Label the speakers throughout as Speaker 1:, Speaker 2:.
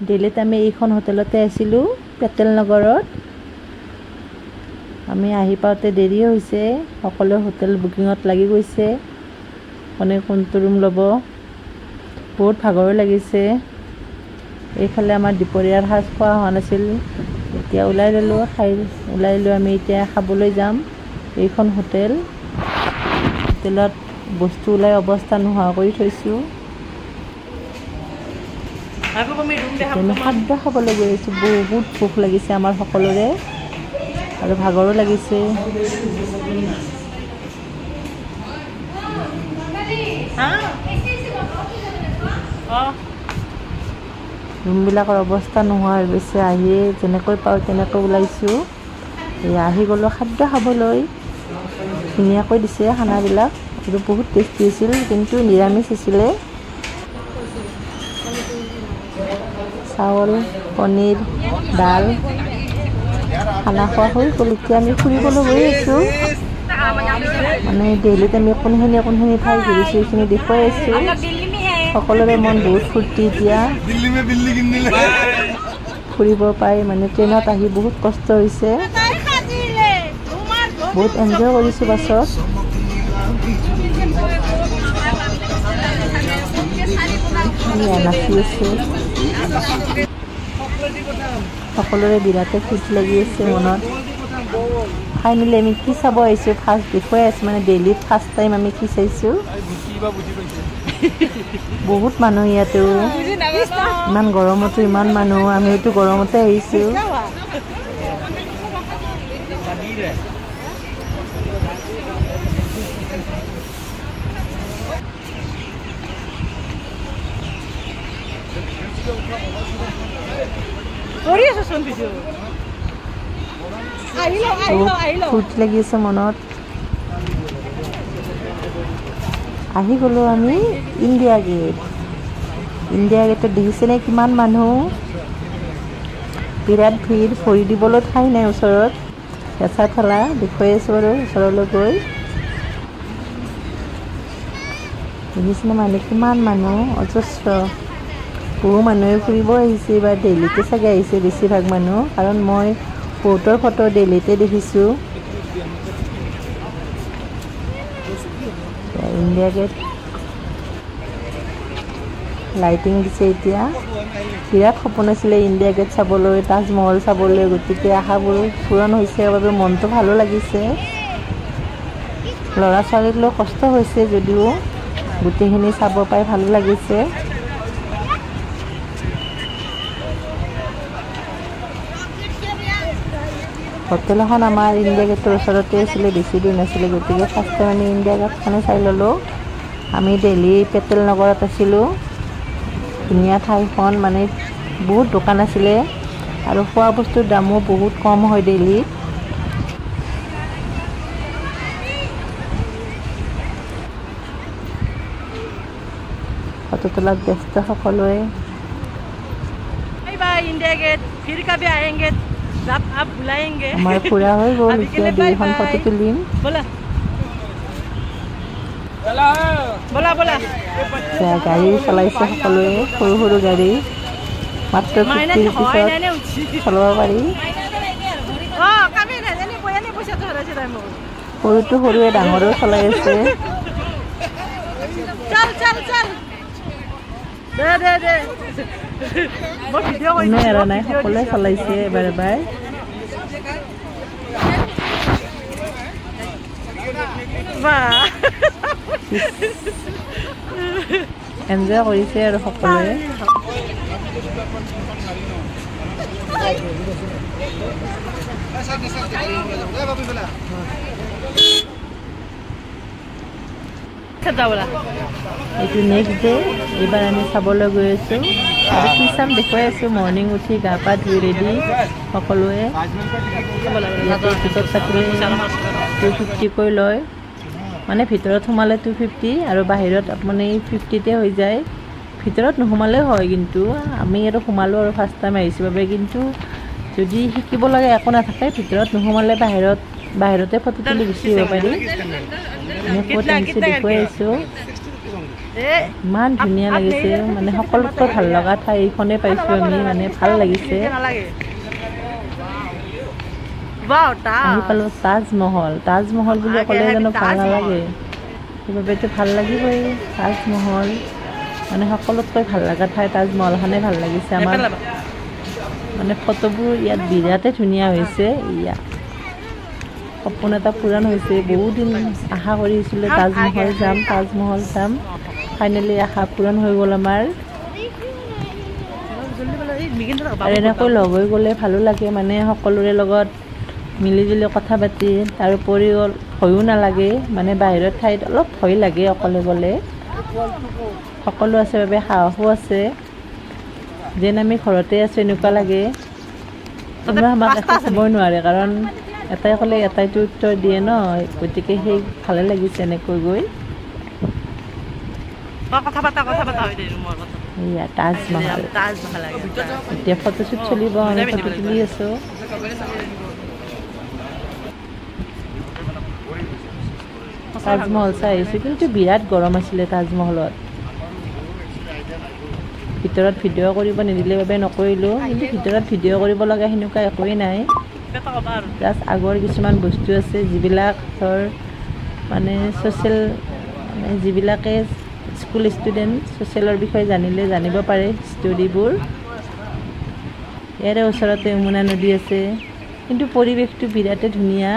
Speaker 1: দিল্লীত আমি এইখন হোটেলতে আছিলোঁ, পেটেল নগৰত। আমি আহি পাওঁতে দেৰি হৈছে, সকলোৱে হোটেল বুকিঙত লাগি গৈছে, কোনে কোনটো ৰুম ল'ব। বহুত ভাগৰো লাগিছে। এইফালে আমাৰ দুপৰীয়াৰ সাজ খোৱা হোৱা নাছিল, এতিয়া ওলাই লৈ আমি এতিয়া খাবলৈ যাম। এইখন হোটেলত বস্তু ওলাই অৱস্থা নোহোৱা কৰি থৈছোঁ। আমি খাদ্য খাবলৈ গৈ আছোঁ। বহুত ভোক লাগিছে আমাৰ সকলোৰে আৰু ভাগৰো লাগিছে। ৰুমবিলাকৰ অৱস্থা নোহোৱা হৈ গৈছে। আহিয়ে যেনেকৈ পাওঁ তেনেকৈ ওলাইছোঁ। আহি গ'লোঁ খাদ্য খাবলৈ। ধুনীয়াকৈ দিছে খানাবিলাক আৰু বহুত টেষ্টি আছিল, কিন্তু নিৰামিষ আছিলে। চাউল, পনীৰ, ডাল খানা খোৱা হৈ গ'ল। এতিয়া আমি ফুৰিবলৈ গৈ আছোঁ। মানে দিল্লীত আমি কোনখিনি ঠাই ঘূৰিছোঁ এইখিনি দেখুৱাই আছোঁ। সকলোৰে মন বহুত ফূৰ্তি। এতিয়া ফুৰিব পাই মানে ট্ৰেইনত আহি বহুত কষ্ট হৈছে, বহুত এনজয় কৰিছোঁ বাছত। নাচি আছোঁ, সকলোৰে বিৰাটে ফূৰ্তি লাগি আছে মনত। ফাইনেলি আমি কি চাব আহিছোঁ ফাৰ্ষ্ট দেখুৱাই আছোঁ। মানে দিল্লীত ফাৰ্ষ্ট টাইম আমি কি চাইছোঁ। বহুত মানুহ ইয়াতেও, ইমান গৰমতো ইমান মানুহ। আমিওতো গৰমতে আহিছোঁ। ফূৰ্তি লাগি আছে মনত। আহি গ'লোঁ আমি ইণ্ডিয়া গেট। ইণ্ডিয়া গেটত দেখিছেনে কিমান মানুহ, বিৰাট ভিৰ। ভৰি দিবলৈ ঠাই নাই ওচৰত। হেঁচা ঠেলা দেখুৱাই আছোঁ আৰু ওচৰলৈ গৈ। দেখিছেনে মানুহ কিমান মানুহ, অজস্ৰ। বহু মানুহে ফুৰিব আহিছে বা দিল্লীতে চাগে আহিছে বেছিভাগ মানুহ, কাৰণ মই বহুতৰ ফটো দিল্লীতে দেখিছোঁ। ইণ্ডিয়া গেট লাইটিং দিছে এতিয়া। বিৰাট সপোন আছিলে ইণ্ডিয়া গেট চাবলৈ, তাজমহল চাবলৈ। গতিকে আশাবোৰ পূৰণ হৈছে বাবে মনটো ভালো লাগিছে। ল'ৰা ছোৱালীক লৈ কষ্ট হৈছে যদিও গোটেইখিনি চাব পাই ভালো লাগিছে। হোটেলখন আমাৰ ইণ্ডিয়া গেটৰ ওচৰতে আছিলে, বেছি দূৰ নাছিলে। গতিকে ফাৰ্ষ্ট টাইম আমি ইণ্ডিয়া গেটখনে চাই ল'লোঁ। আমি দিল্লী পেটেল নগৰত আছিলোঁ। ধুনীয়া ঠাইখন, মানে বহুত দোকান আছিলে আৰু খোৱা বস্তুৰ দামো বহুত কম হয় দিল্লীত। ফটো তোলাত ব্যস্ত সকলোৱে।
Speaker 2: इंडिया गेट फिर कभी आएंगे, जब आप बुलाएंगे।
Speaker 1: আমাৰ ফুৰা হৈ গ'ল, এতিয়া দুইখন ফটো তুলিম।
Speaker 2: बोला बोला बोला
Speaker 1: গাড়ী চলাইছে সকলোৱে, সৰু সৰু গাড়ী। মাত্ৰ 50 পিছত চলাব পাৰি। সৰুটো সৰুৱে ডাঙৰেও চলাই আছে। কোনো এৰা নাই, সকলোৱে চলাইছে এবাৰ এবাৰ। এনজয় কৰিছে আৰু সকলোৱে। এইটো নেক্সট ডে। এইবাৰ আমি চাবলৈ গৈ আছোঁ আৰু কি চাম দেখুৱাই আছোঁ। মৰ্ণিং উঠি গা পা ধুই ৰেডি সকলোৱে। ইয়াতে টিকট কাটিলে 250কৈ লয়, মানে ভিতৰত সোমালে 250 আৰু বাহিৰত আপুনি 50তে হৈ যায়। ভিতৰত নোসোমালেও হয়, কিন্তু আমি আৰু সোমালোঁ আৰু ফাৰ্ষ্ট টাইম আহিছোঁ বাবে। কিন্তু যদি শিকিব লাগে একো নাথাকে, ভিতৰত নোসোমালে বাহিৰতে ফটো তুলি গুচি আহিব পাৰি। আমি ক'ত আনিছোঁ দেখুৱাই আছোঁ। ইমান ধুনীয়া লাগিছে মানে সকলোতকৈ ভাল লগা ঠাই এইখনে পাইছোঁ আমি মানে ভাল লাগিছে আহি পালোঁ তাজমহল বুলি ক'লে জানো ভাল নালাগে সেইবাবেতো ভাল লাগিবই তাজমহল মানে সকলোতকৈ ভাল লগা ঠাই তাজমহলখনে ভাল লাগিছে আমাৰ মানে ফটোবোৰ ইয়াত বিৰাটে ধুনীয়া হৈছে ইয়াত সপোন এটা পূৰণ হৈছে বহুত দিন আশা কৰিছিলোঁ তাজমহল যাম ফাইনেলি আশা পূৰণ হৈ গ'ল আমাৰ আৰু এনেকৈ লগ হৈ গ'লে ভালো লাগে মানে সকলোৰে লগত মিলিজুলি কথা পাতি তাৰোপৰি ভয়ো নালাগে মানে বাহিৰৰ ঠাইত অলপ ভয় লাগে অকলে গ'লে সকলো আছে বাবে সাহসো আছে যেন আমি ঘৰতে আছোঁ এনেকুৱা লাগে কোনোবা আমাক একো ক'বই নোৱাৰে কাৰণ এটাই ক'লে এটাইতো উত্তৰ দিয়ে ন গতিকে সেই ভালে লাগিছে এনেকৈ গৈ এয়া তাজমহল এতিয়া ফটোশ্বুট চলিব আমি ফটো তুলি আছোঁ তাজমহল চাই আহিছোঁ কিন্তু বিৰাট গৰম আছিলে তাজমহলত ভিতৰত ভিডিঅ' কৰিব নিদিলে বাবে নকৰিলোঁ কিন্তু ভিতৰত ভিডিঅ' কৰিব লগা সেনেকুৱা একোৱেই নাই জাষ্ট আগৰ কিছুমান বস্তু আছে যিবিলাক ধৰ মানে ছ'চিয়েল মানে যিবিলাকে স্কুল ষ্টুডেণ্ট ছ'চিয়েলৰ বিষয়ে জানিব পাৰে ষ্টৰিবোৰ ইয়াৰে ওচৰতে যমুনা নদী আছে কিন্তু পৰিৱেশটো বিৰাটে ধুনীয়া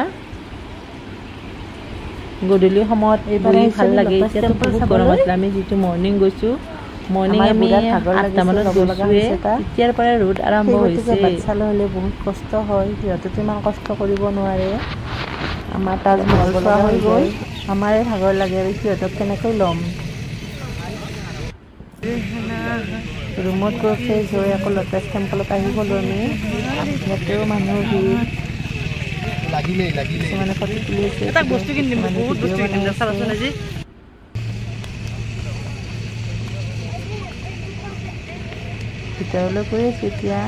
Speaker 1: গধূলি সময়ত এইবাৰ ভাল লাগে এতিয়াতো বহুত গৰম আছিলে আমি যিটো মৰ্ণিং গৈছোঁ মৰ্ণিং আমি 8টা মানত গৈছোঁৱে এতিয়াৰ পৰা ৰ'দ আৰম্ভ হৈছে বাচ্ছালৈ হ'লে বহুত কষ্ট হয় সিহঁতেতো ইমান কষ্ট কৰিব নোৱাৰে আমাৰ তাজমহল চোৱা হৈ গ'ল আমাৰে ভাগৰ লাগে আৰু সিহঁতক কেনেকৈ ল'ম ৰুমত গৈ ফ্ৰেছ হৈ আকৌ ল'টাছ টেম্পলত আহি গ'লোঁ আমি ইয়াতেও মানুহৰ ভিৰ কিছুমানে ফটো তুলি আছে ভিতৰলৈ গৈ আছোঁ এতিয়া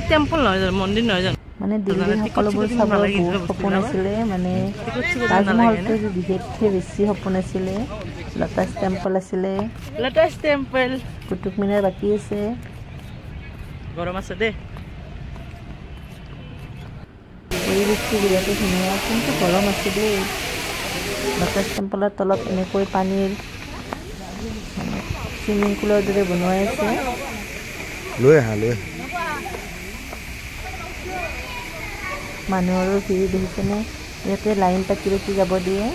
Speaker 2: টেম্পল নহয় জানো মন্দিৰ নহয় জানো
Speaker 1: মানে দিল্লীৰ সকলোবোৰ চাবৰ বহুত সপোন আছিলে মানে তাজমহলটো বিশেষকৈ বেছি সপোন আছিলে ল'টাছ টেম্পল আছিলে কুটুব মিনাৰ বাকী আছে
Speaker 2: গৰম আছে দেই
Speaker 1: পৰিৱেশটো বিৰাটে ধুনীয়া কিন্তু গৰম আছে দেই ল'টাছ টেম্পলৰ তলত এনেকৈ পানীৰ মানে চুইমিং পুলৰ দৰে বনোৱাই আছে মানুহৰো ভিৰ দেখিছেনে ইয়াতে লাইন পাতি পাতি যাব দিয়ে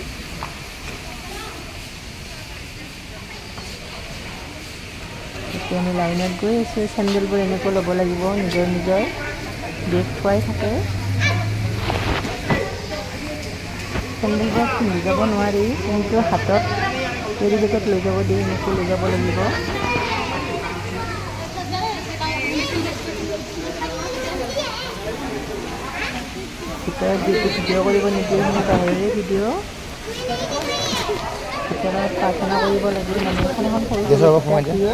Speaker 1: এতিয়া আমি লাইনত গৈ আছোঁ চেণ্ডেলবোৰ এনেকৈ ল'ব লাগিব নিজৰ বেগ থোৱাই থাকে চেণ্ডেলবোৰ পিন্ধি যাব নোৱাৰি কিন্তু হাতত কেৰি বেগত লৈ যাব দিয়ে এনেকৈ লৈ যাব লাগিব ভিতৰত যিটো ভিডিঅ' কৰিব নিদিয়ে মানে বাহিৰৰে ভিডিঅ' ভিতৰত প্ৰাৰ্থনা কৰিব লাগে মানে এখন সৰু দিয়ে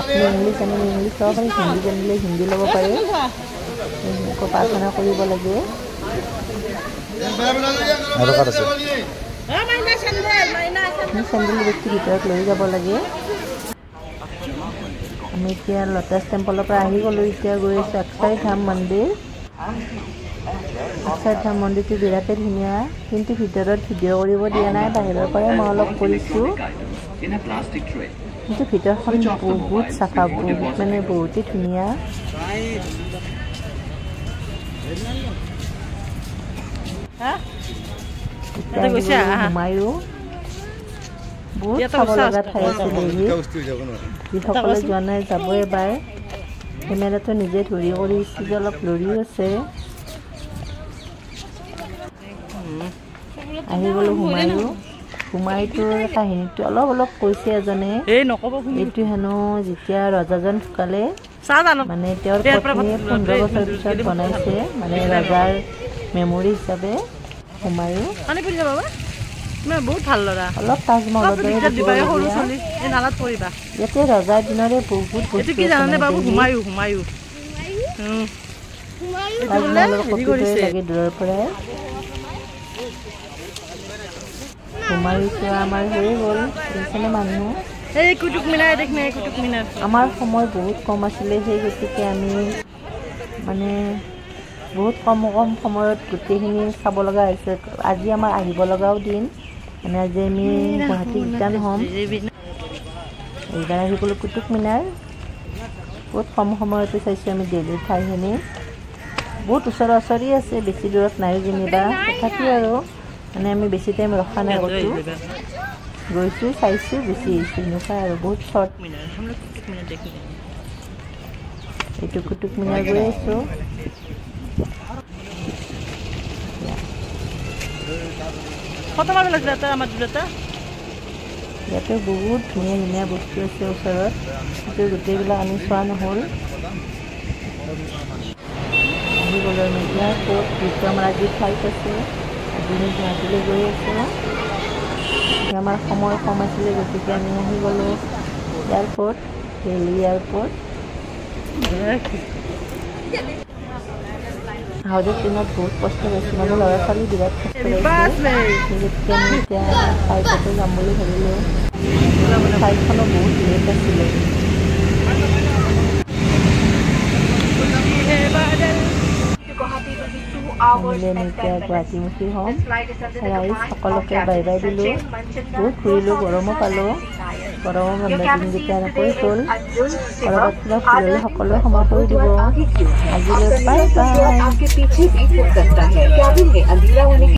Speaker 1: আপুনি ইংলিছ জানিলে ইংলিছ ল'ব পাৰে হিন্দী জানিলে হিন্দী ল'ব পাৰে আকৌ প্ৰাৰ্থনা কৰিব লাগে চেণ্ডেল বেগটো ভিতৰত লৈ যাব লাগে আমি এতিয়া ল'টাছ টেম্পলৰ পৰা আহি গ'লোঁ এতিয়া গৈ আছোঁ অক্ষয়ধাম মন্দিৰ অক্ষয়ধাম মন্দিৰটো বিৰাটে ধুনীয়া কিন্তু ভিতৰত ভিডিঅ' কৰিব দিয়া নাই বাহিৰৰ পৰাই মই অলপ কৰিছোঁ কিন্তু ভিতৰখন বহুত চাফা বহুত মানে বহুতেই ধুনীয়া সোমায়ো বহুত চাব লগা ঠাই আছে যিসকলে যোৱা নাই যাব এবাৰ কেমেৰাটো নিজে ধৰি কৰি যে অলপ লৰিও আছে আহি গ'লোঁ সোমাইটোৰ কাহিনীটো অলপ কৈছে এজনে এইটো হেনো যেতিয়া ৰজাজন ঢুকালে মানে তেওঁৰ পত্নীয়ে 15 বছৰ পিছত বনাইছে মানে ৰজাৰ মেমৰি হিচাপে সোমায়ো
Speaker 2: বহুত ভাল ল'ৰা
Speaker 1: অলপ তাজমহলৰ দৰে ইয়াতে ৰজাৰ দিনৰে বহুত বস্তু তাজমহলৰ কপি লাগে দূৰৰ পৰাই ঘুমাইছোঁ আমাৰ হৈ গ'ল এইফালে মানুহ
Speaker 2: এই কুটুব মিনাৰ দেখনে কুটুব মিনাৰ
Speaker 1: আমাৰ সময় বহুত কম আছিলে সেই গতিকে আমি মানে বহুত কম সময়ত গোটেইখিনি চাব লগা হৈছে আজি আমাৰ আহিব লগাও দিন মানে আজি আমি গুৱাহাটী ৰিটাৰ্ণ হ'ম এইবাৰ আহি গ'লোঁ কুটুব মিনাৰ বহুত কম সময়তে চাইছোঁ আমি দিল্লীৰ ঠাইখিনি বহুত ওচৰা ওচৰি আছে বেছি দূৰত নাই যেনিবা তথাপিও আৰু মানে আমি বেছি টাইম ৰখা নাই গৈছোঁ চাইছোঁ বেছি আহিছোঁ এনেকুৱা আৰু বহুত শ্বৰ্ট এইটো কুটুব মিনাৰ গৈ আছোঁ ইয়াতে বহুত ধুনীয়া ধুনীয়া বস্তু আছে ওচৰত কিন্তু গোটেইবিলাক আমি চোৱা নহ'ল আহি গ'লোঁ মিডিয়া ক'ত যিটো আমাৰ আজি ফ্লাইট আছে আজি আমি গুৱাহাটীলৈ গৈ আছোঁ আমাৰ সময় কম আছিলে গতিকে আমি আহি গ'লোঁ এয়াৰপৰ্ট দিল্লী এয়াৰপৰ্ট আহোঁতে ট্ৰেইনত বহুত কষ্ট পাইছোঁ মানে ল'ৰা ছোৱালী বিৰাট কষ্ট পাইছোঁ গতিকে আমি এতিয়া ফ্লাইটতে যাম বুলি ভাবিলোঁ ফ্লাইটখনো বহুত লেট আছিলে আহিলে আমি এতিয়া গুৱাহাটীমুখী হ'ম ৰাইজ সকলোকে বাই বাই দিলোঁ বহুত ঘূৰিলোঁ গৰমো পালোঁ গৰমৰ বন্ধ দিনকেইটা এনেকৈ গ'ল ক'ৰবাত কিবা ফুল হ'লে সকলোৱে সময় কৰি দিব আজিলৈ বাই বাই